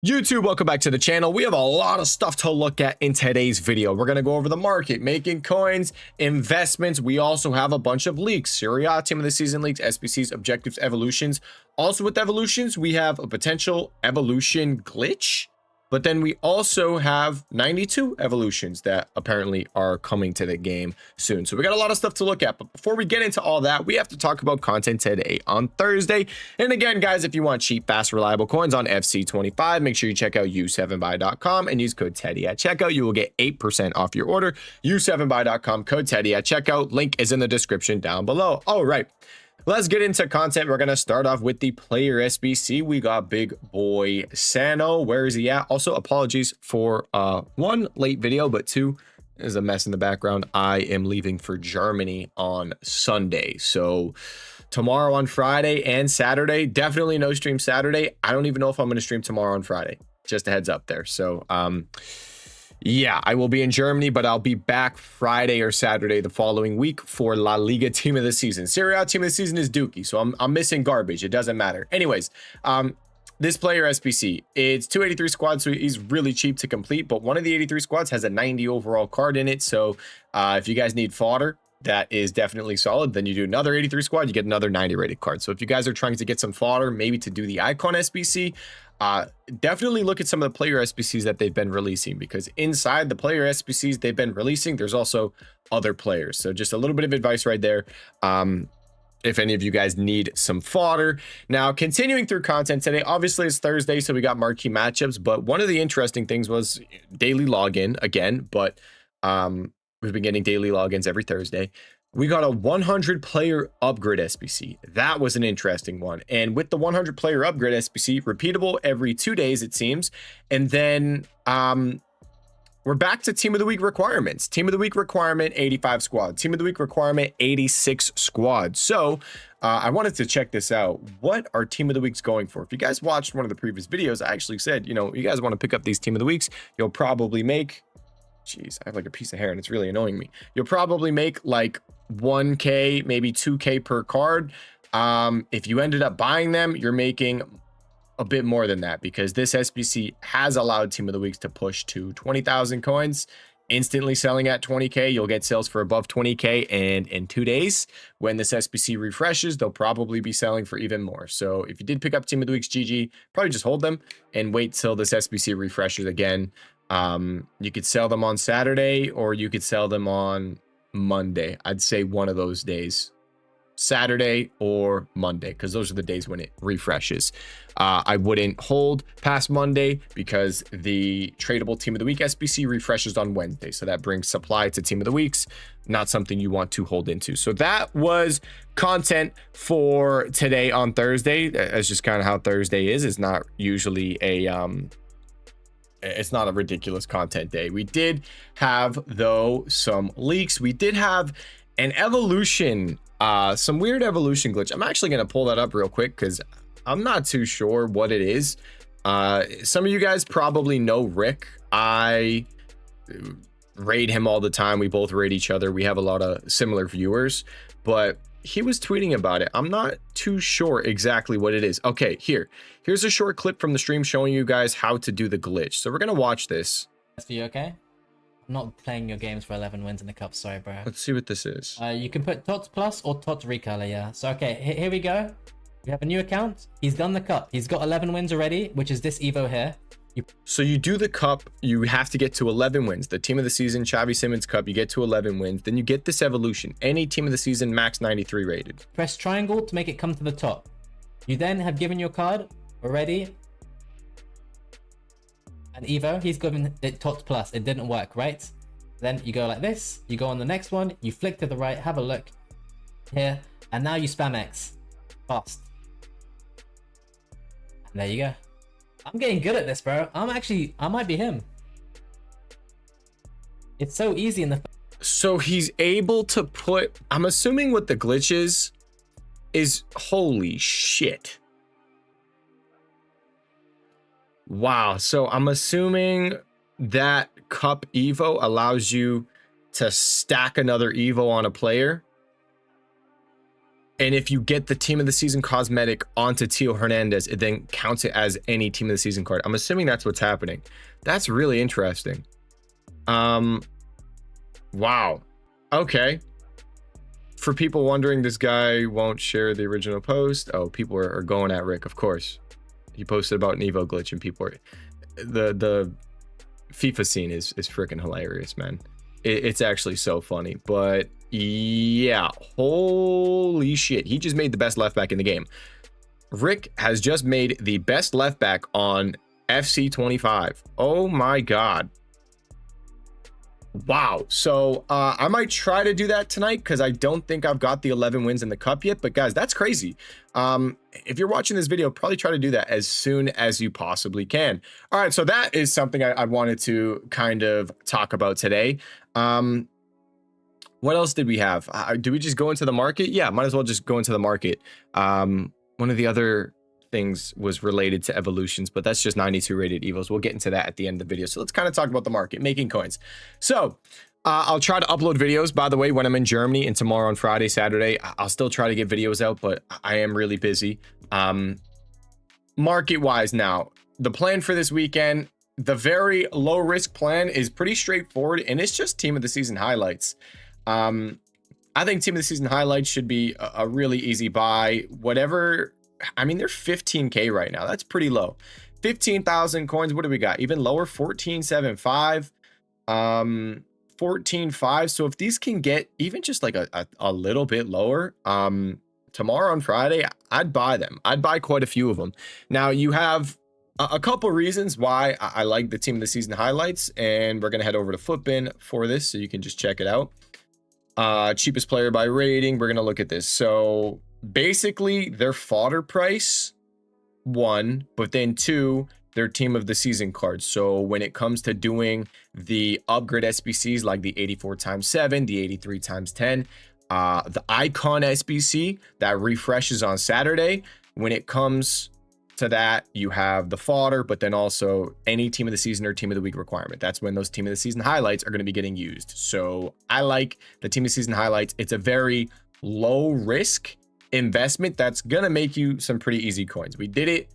YouTube, welcome back to the channel. We have a lot of stuff to look at in today's video. We're going to go over the market, making coins, investments. We also have a bunch of leaks, Serie A team of the season leaks, SBCs, objectives, evolutions. Also with evolutions, we have a potential evolution glitch, but then we also have 92 evolutions that apparently are coming to the game soon. So we got a lot of stuff to look at. But before we get into all that, we have to talk about content today on Thursday. And again, guys, if you want cheap, fast, reliable coins on FC25, make sure you check out u7buy.com and use code Teddy at checkout. You will get 8% off your order. u7buy.com, code Teddy at checkout. Link is in the description down below. All right. Let's get into content. We're going to start off with the player SBC. We got big boy Sano. Where is he at? Also, apologies for one, late video, but two, there's a mess in the background. I am leaving for Germany on Sunday. So tomorrow on Friday and Saturday, definitely no stream Saturday. I don't even know if I'm going to stream tomorrow on Friday. Just a heads up there. So, yeah, I will be in Germany, but I'll be back Friday or Saturday the following week for La Liga team of the season. Serie A team of the season is Dookie, so I'm missing garbage. It doesn't matter. Anyways, this player SPC, it's 283 squad, so he's really cheap to complete, but one of the 83 squads has a 90 overall card in it. So if you guys need fodder, that is definitely solid. Then you do another 83 squad, you get another 90 rated card. So if you guys are trying to get some fodder, maybe to do the icon SBC, definitely look at some of the player SBCs that they've been releasing, because inside the player SBCs they've been releasing, there's also other players. So just a little bit of advice right there. If any of you guys need some fodder. Now, continuing through content today, obviously it's Thursday, so we got marquee matchups, but one of the interesting things was daily login again, but we've been getting daily logins every Thursday. We got a 100 player upgrade SBC. That was an interesting one. And with the 100 player upgrade SBC, repeatable every 2 days, it seems. And then we're back to team of the week requirements. Team of the week requirement, 85 squad. Team of the week requirement, 86 squad. So I wanted to check this out. What are team of the weeks going for? If you guys watched one of the previous videos, I actually said, you know, you guys want to pick up these team of the weeks, you'll probably make, jeez, I have like a piece of hair and it's really annoying me. You'll probably make like 1K, maybe 2K per card. If you ended up buying them, you're making a bit more than that, because this SBC has allowed team of the weeks to push to 20,000 coins, instantly selling at 20K. You'll get sales for above 20K, and in 2 days, when this SBC refreshes, they'll probably be selling for even more. So if you did pick up team of the weeks, GG, probably just hold them and wait till this SBC refreshes again. You could sell them on Saturday, or you could sell them on Monday. I'd say one of those days, Saturday or Monday, because those are the days when it refreshes. I wouldn't hold past Monday, because the tradable team of the week SBC refreshes on Wednesday, so that brings supply to team of the weeks. Not something you want to hold into. So that was content for today on Thursday. That's just kind of how Thursday is. It's not usually it's not a ridiculous content day. We did have, though, some leaks. We did have an evolution, some weird evolution glitch. I'm actually going to pull that up real quick, because I'm not too sure what it is. Some of you guys probably know Rick. I raid him all the time. We both raid each other. We have a lot of similar viewers, but he was tweeting about it. I'm not too sure exactly what it is. Okay, here's a short clip from the stream showing you guys how to do the glitch. So we're gonna watch this. That's for you, okay? I'm not playing your games for 11 wins in the cup, sorry, bro. Let's see what this is. You can put TOTS plus or TOTS recolor, yeah. So okay, here we go. We have a new account. He's done the cup. He's got 11 wins already, which is this Evo here. So you do the cup, you have to get to 11 wins. The team of the season, Xavi Simmons Cup, you get to 11 wins. Then you get this evolution. Any team of the season, max 93 rated. Press triangle to make it come to the top. You then have given your card already an Evo. He's given it TOTS plus. It didn't work, right? Then you go like this. You go on the next one. You flick to the right. Have a look here. And now you spam X. Fast. And there you go. I'm getting good at this, bro. I might be him. It's so easy in the... So he's able to put, I'm assuming what the glitch is holy shit. Wow. So I'm assuming that cup Evo allows you to stack another Evo on a player. And if you get the team of the season cosmetic onto Tio Hernandez, it then counts it as any team of the season card. I'm assuming that's what's happening. That's really interesting. Wow. Okay. For people wondering, this guy won't share the original post. Oh, people are going at Rick, of course. He posted about an Evo glitch, and people are... The FIFA scene is freaking hilarious, man. It's actually so funny. But yeah, holy shit. He just made the best left back in the game. Rick has just made the best left back on FC25. Oh my God. Wow. So I might try to do that tonight because I don't think I've got the 11 wins in the cup yet. But guys, that's crazy. If you're watching this video, probably try to do that as soon as you possibly can. All right. So that is something I wanted to kind of talk about today. What else did we have? Do we just go into the market? Yeah, might as well just go into the market. One of the other things was related to evolutions, but that's just 92 rated evos. We'll get into that at the end of the video. So let's kind of talk about the market, making coins. So I'll try to upload videos, by the way, when I'm in Germany, and tomorrow on Friday, Saturday. I'll still try to get videos out, but I am really busy. Market wise now, the plan for this weekend, the very low risk plan is pretty straightforward, and it's just team of the season highlights. I think team of the season highlights should be a really easy buy. Whatever, I mean, they're 15K right now. That's pretty low. 15,000 coins. What do we got? Even lower, 14.75, 14.5. So if these can get even just like a little bit lower, tomorrow on Friday, I'd buy them. I'd buy quite a few of them. Now you have a couple reasons why I like the team of the season highlights, and we're going to head over to Footbin for this so you can just check it out. Cheapest player by rating. We're going to look at this. So basically their fodder price, 1, but then 2, their team of the season cards. So when it comes to doing the upgrade SBCs like the 84x7, the 83x10, the icon SBC that refreshes on Saturday, when it comes to that, you have the fodder, but then also any team of the season or team of the week requirement. That's when those team of the season highlights are going to be getting used. So I like the team of the season highlights. It's a very low risk investment that's going to make you some pretty easy coins. We did it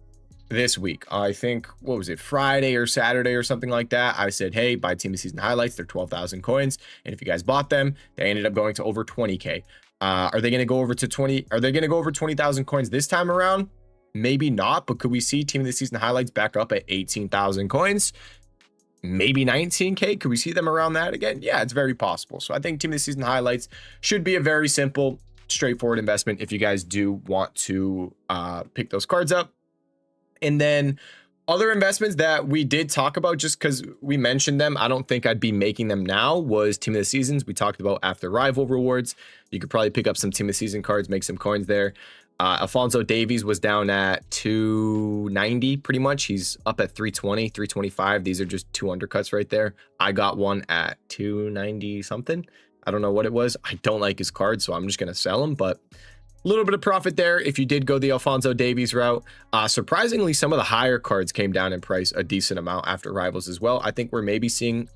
this week. I think, what was it, Friday or Saturday or something like that. I said, hey, buy team of the season highlights. They're 12,000 coins. And if you guys bought them, they ended up going to over 20K. Are they going to go over to 20? Are they going to go over 20,000 coins this time around? Maybe not, but could we see team of the season highlights back up at 18,000 coins? Maybe 19K. Could we see them around that again? Yeah, it's very possible. So I think team of the season highlights should be a very simple, straightforward investment if you guys do want to pick those cards up. And then other investments that we did talk about, just because we mentioned them, I don't think I'd be making them now, was team of the seasons. We talked about after rival rewards. You could probably pick up some team of the season cards, make some coins there. Alphonso Davies was down at 290 pretty much. He's up at 320, 325. These are just 2 undercuts right there. I got one at 290 something. I don't know what it was. I don't like his card, so I'm just going to sell him, but a little bit of profit there if you did go the Alphonso Davies route. Surprisingly, some of the higher cards came down in price a decent amount after rivals as well. I think we're maybe seeing,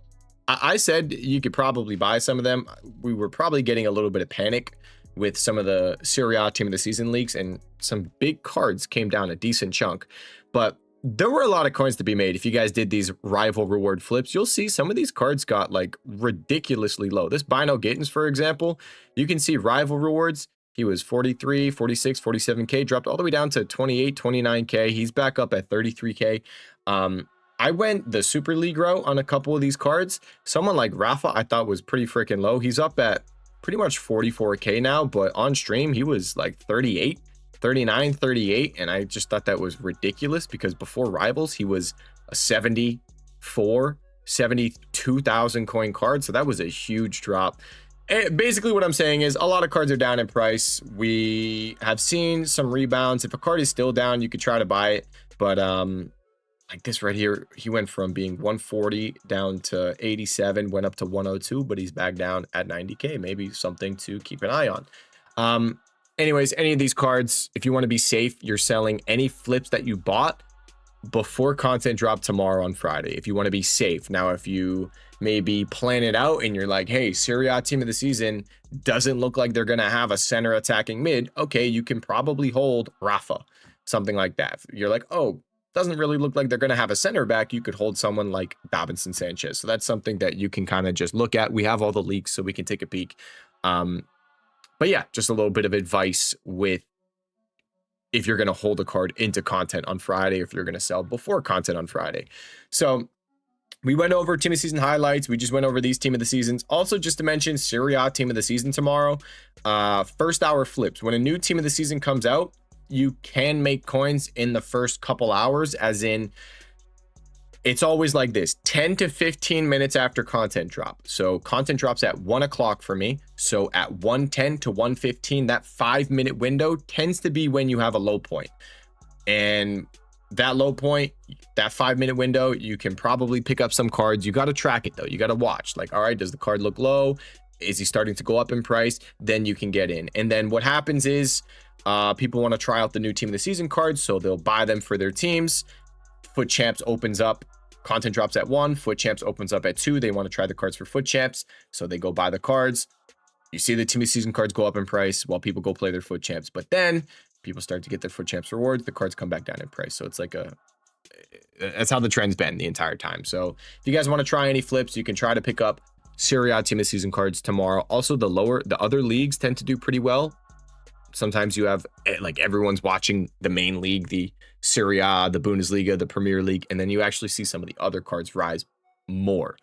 I said you could probably buy some of them. We were probably getting a little bit of panic with some of the Serie A team of the season leaks, and some big cards came down a decent chunk. But there were a lot of coins to be made. If you guys did these rival reward flips, you'll see some of these cards got like ridiculously low. This Bino Gittins, for example, you can see rival rewards. He was 43, 46, 47K, dropped all the way down to 28, 29K. He's back up at 33K. I went the Super League route on a couple of these cards. Someone like Rafa, I thought was pretty freaking low. He's up at pretty much 44K now, but on stream, he was like 38, 39, 38. And I just thought that was ridiculous because before rivals, he was a 74, 72,000 coin card. So that was a huge drop. And basically what I'm saying is a lot of cards are down in price. We have seen some rebounds. If a card is still down, you could try to buy it. But like this right here, he went from being 140 down to 87, went up to 102, but he's back down at 90K. Maybe something to keep an eye on. Anyways, any of these cards, if you want to be safe, you're selling any flips that you bought. before content drop tomorrow on Friday, if you want to be safe. Now, if you maybe plan it out and you're like, hey, Serie A team of the season doesn't look like they're going to have a center attacking mid, okay, you can probably hold Rafa, something like that. You're like, oh, doesn't really look like they're going to have a center back. You could hold someone like Davinson Sanchez. So that's something that you can kind of just look at. We have all the leaks, so we can take a peek. But yeah, just a little bit of advice with if you're going to hold a card into content on Friday, if you're going to sell before content on Friday. So we went over team of the season highlights. We just went over these team of the seasons. Also, just to mention, Serie A team of the season tomorrow. First hour flips. When a new team of the season comes out, you can make coins in the first couple hours, as in it's always like this 10 to 15 minutes after content drop. So content drops at 1 o'clock for me. So at 1:10 to 1:15, that 5-minute window tends to be when you have a low point. And that low point, that 5-minute window, you can probably pick up some cards. You got to track it though. You got to watch, like, all right, does the card look low? Is he starting to go up in price? Then you can get in. And then what happens is people want to try out the new team of the season cards, so they'll buy them for their teams. Foot Champs opens up, content drops at 1, Foot Champs opens up at 2. They want to try the cards for Foot Champs, so they go buy the cards. You see the team of the season cards go up in price while people go play their Foot Champs, but then people start to get their Foot Champs rewards, the cards come back down in price. So it's like that's how the trend's been the entire time. So if you guys want to try any flips, you can try to pick up Serie A team of the season cards tomorrow. Also, the other leagues tend to do pretty well. Sometimes you have, like, everyone's watching the main league, the Serie A, the Bundesliga, the Premier League, and then you actually see some of the other cards rise more.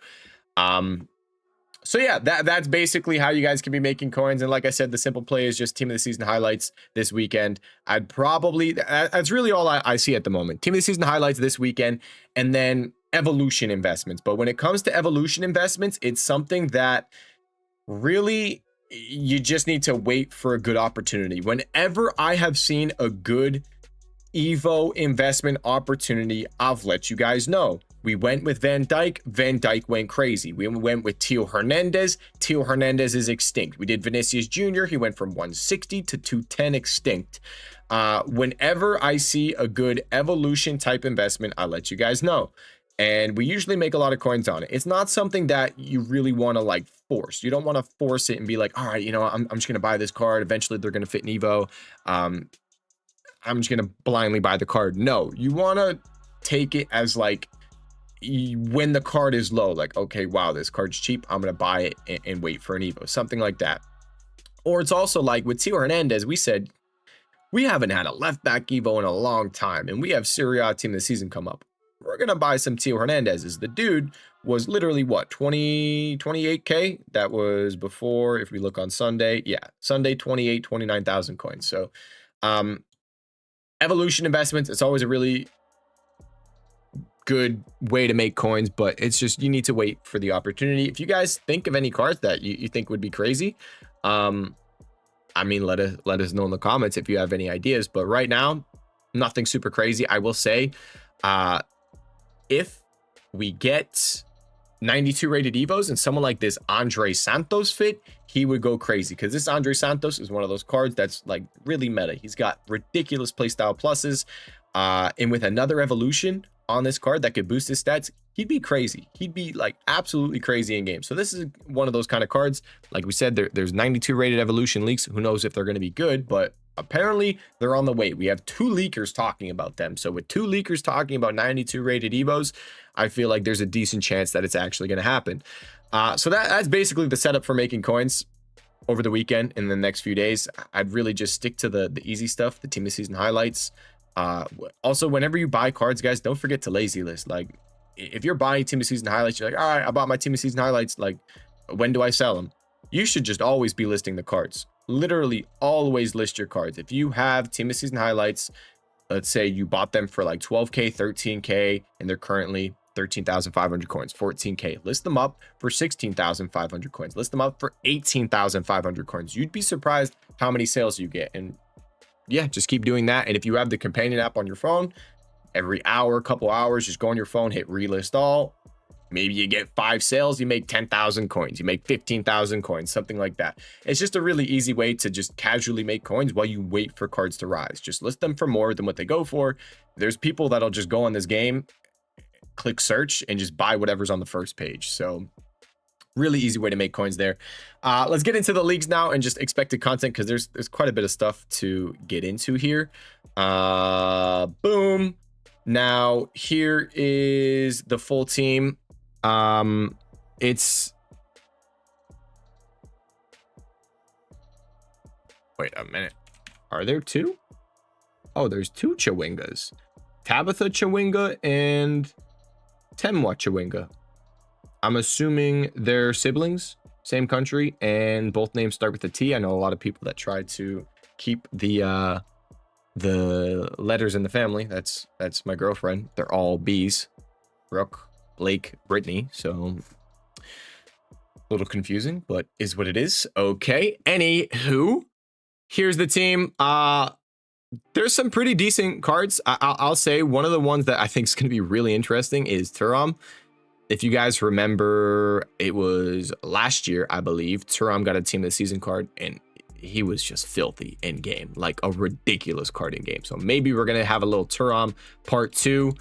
So yeah, that's basically how you guys can be making coins. And like I said, the simple play is just team of the season highlights this weekend. That's really all I see at the moment. Team of the season highlights this weekend, and then evolution investments. But when it comes to evolution investments, it's something that really you just need to wait for a good opportunity. Whenever I have seen a good Evo investment opportunity, I've let you guys know. We went with Van Dijk went crazy. We went with Theo Hernandez is extinct. We did Vinicius Jr., he went from 160 to 210 extinct. Whenever I see a good evolution type investment, I let you guys know. And we usually make a lot of coins on it. It's not something that you really want to like force. You don't want to force it and be like, all right, you know, I'm just going to buy this card. Eventually they're going to fit in Evo. I'm just going to blindly buy the card. No, you want to take it as like, when the card is low, like, okay, wow, this card's cheap, I'm going to buy it and wait for an Evo, something like that. Or it's also like with Theo Hernandez, we said, we haven't had a left back Evo in a long time, and we have Serie A team of the season come up. We're going to buy some Theo Hernandez's. The dude was literally what, 28K? That was before, if we look on Sunday, yeah, Sunday, 29,000 coins. So evolution investments, it's always a really good way to make coins, but it's just, you need to wait for the opportunity. If you guys think of any cards that you think would be crazy, I mean, let us know in the comments if you have any ideas. But right now, nothing super crazy. I will say, if we get 92 rated Evos and someone like this Andre Santos fit, he would go crazy, because this Andre Santos is one of those cards that's like really meta. He's got ridiculous playstyle pluses, and with another evolution on this card that could boost his stats, he'd be crazy. He'd be like absolutely crazy in game. So this is one of those kind of cards. Like we said, there's 92 rated evolution leaks. Who knows if they're going to be good, but apparently they're on the way. We have 2 leakers talking about them. So with 2 leakers talking about 92 rated Evos, I feel like there's a decent chance that it's actually going to happen. So that's basically the setup for making coins over the weekend. In the next few days, I'd really just stick to the easy stuff, the team of season highlights. Also, whenever you buy cards, guys, don't forget to lazy list. Like, if you're buying team of season highlights, you're like, all right, I bought my team of season highlights, like, when do I sell them? You should just always be listing the cards. Literally always list your cards. If you have team of season highlights, let's say you bought them for like 12k, 13k, and they're currently 13,500 coins, 14k, list them up for 16,500 coins, list them up for 18,500 coins. You'd be surprised how many sales you get. And yeah, just keep doing that. And if you have the companion app on your phone, every hour, couple hours, just go on your phone, hit relist all, Maybe you get 5 sales, you make 10,000 coins, you make 15,000 coins, something like that. It's just a really easy way to just casually make coins while you wait for cards to rise. Just list them for more than what they go for. There's people that'll just go on this game, click search, and just buy whatever's on the first page. So really easy way to make coins there. Let's get into the leagues now and just expected content, because there's quite a bit of stuff to get into here. Boom. Now here is the full team. It's, wait a minute, are there 2? Oh, there's 2 Chawingas, Tabitha Chawinga and Temwa Chawinga. I'm assuming they're siblings, same country, and both names start with a T. I know a lot of people that try to keep the letters in the family. That's my girlfriend. They're all B's. Brooke, Blake, Brittany. So a little confusing, but is what it is. Okay. Anywho, here's the team. There's some pretty decent cards. I'll say one of the ones that I think is going to be really interesting is Thuram. If you guys remember, it was last year, I believe, Thuram got a team of the season card, and he was just filthy in game, like a ridiculous card in game. So maybe we're going to have a little Thuram part 2.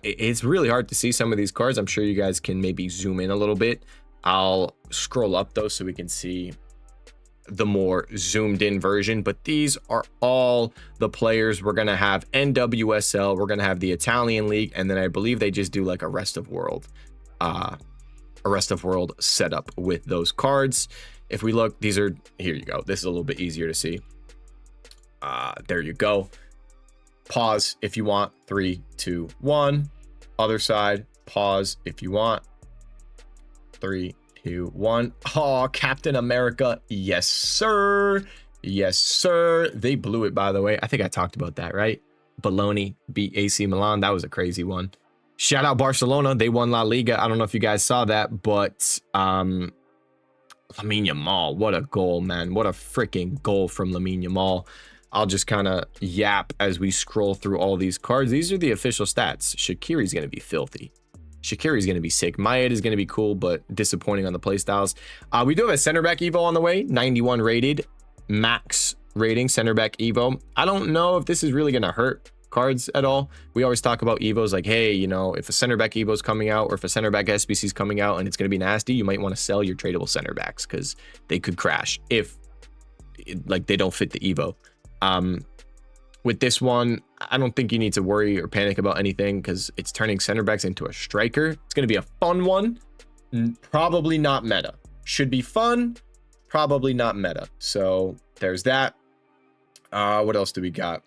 It's really hard to see some of these cards. I'm sure you guys can maybe zoom in a little bit. I'll scroll up though so we can see the more zoomed in version, but these are all the players. We're going to have NWSL, we're going to have the Italian league, and then I believe they just do like a rest of world setup with those cards. If we look, these are, here you go. This is a little bit easier to see. There you go. Pause if you want. 3, 2, 1. Other side. Pause if you want. 3, 2, 1. Oh, Captain America. Yes, sir. Yes, sir. They blew it, by the way. I think I talked about that, right? Bologna beat AC Milan. That was a crazy one. Shout out Barcelona. They won La Liga. I don't know if you guys saw that, but Lamine Yamal, what a goal, man. What a freaking goal from Lamine Yamal. I'll just kind of yap as we scroll through all these cards. These are the official stats. Shaqiri's going to be filthy. Shaqiri's going to be sick. Mayed is going to be cool, but disappointing on the playstyles. We do have a center back Evo on the way. 91 rated. Max rating center back Evo. I don't know if this is really going to hurt cards at all. We always talk about Evos like, hey, you know, if a center back Evo is coming out, or if a center back SBC is coming out and it's going to be nasty, you might want to sell your tradable center backs because they could crash if like they don't fit the Evo. With this one, I don't think you need to worry or panic about anything because it's turning center backs into a striker. It's going to be a fun one. Probably not meta. Should be fun. Probably not meta. So there's that. What else do we got?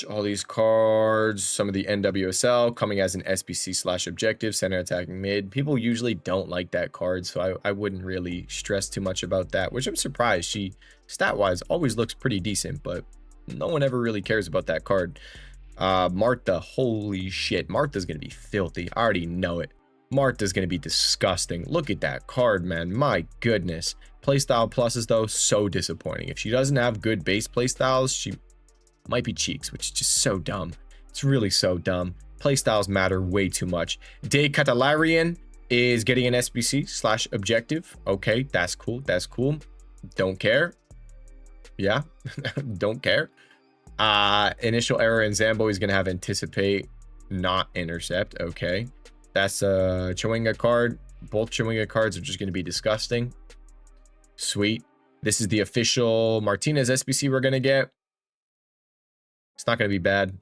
All these cards, some of the NWSL coming as an SBC / objective, center attacking mid. People usually don't like that card, so I wouldn't really stress too much about that, which I'm surprised. She, stat-wise, always looks pretty decent, but no one ever really cares about that card. Martha, holy shit. Martha's going to be filthy. I already know it. Martha's going to be disgusting. Look at that card, man. My goodness. Playstyle pluses, though, so disappointing. If she doesn't have good base playstyles, she might be cheeks, which is just so dumb. It's really so dumb. Playstyles matter way too much. De Catalarian is getting an SBC / objective. Okay, that's cool. That's cool. Don't care. Yeah, don't care. Initial error in Zambo is going to have anticipate, not intercept. Okay, that's a Chawinga card. Both Chawinga cards are just going to be disgusting. Sweet. This is the official Martinez SBC we're going to get. It's not going to be bad.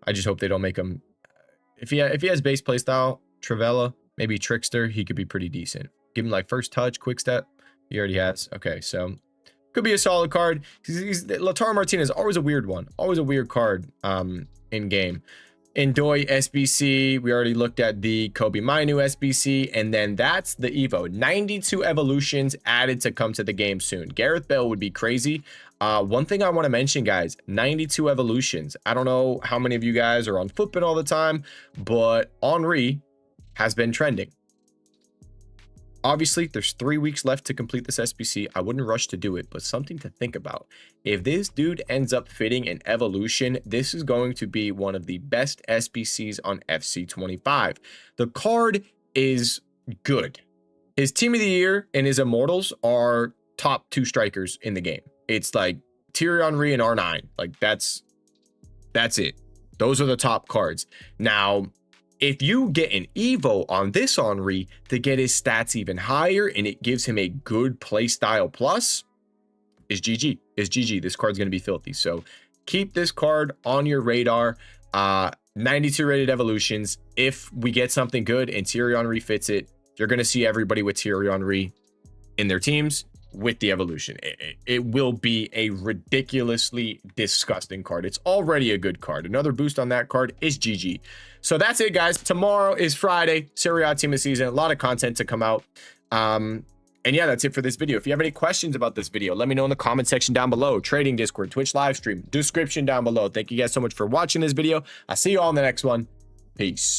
I just hope they don't make him. If he has base playstyle, Travella, maybe Trickster, he could be pretty decent. Give him like first touch, quick step. He already has. Okay, so could be a solid card. Lautaro Martinez, always a weird one. Always a weird card in game. Ndoye SBC. We already looked at the Kobe Mainu SBC. And then that's the Evo. 92 evolutions added to come to the game soon. Gareth Bale would be crazy. One thing I want to mention, guys, 92 evolutions. I don't know how many of you guys are on Footbin all the time, but Henry has been trending. Obviously, there's 3 weeks left to complete this SBC. I wouldn't rush to do it, but something to think about. If this dude ends up fitting an evolution, this is going to be one of the best SBCs on FC25. The card is good. His team of the year and his immortals are top 2 strikers in the game. It's like Thierry Henry and R9. Like that's it. Those are the top cards. Now, if you get an Evo on this Henry to get his stats even higher and it gives him a good play style plus, is GG. Is GG. This card's going to be filthy. So keep this card on your radar. 92 rated evolutions. If we get something good and Thierry Henry fits it, you're going to see everybody with Thierry Henry in their teams with the evolution. It will be a ridiculously disgusting card. It's already a good card. Another boost on that card is GG. So that's it, guys. Tomorrow is Friday, Serie A team of season. A lot of content to come out. And yeah, that's it for this video. If you have any questions about this video, let me know in the comment section down below. Trading Discord, Twitch live stream, description down below. Thank you guys so much for watching this video. I'll see you all in the next one. Peace.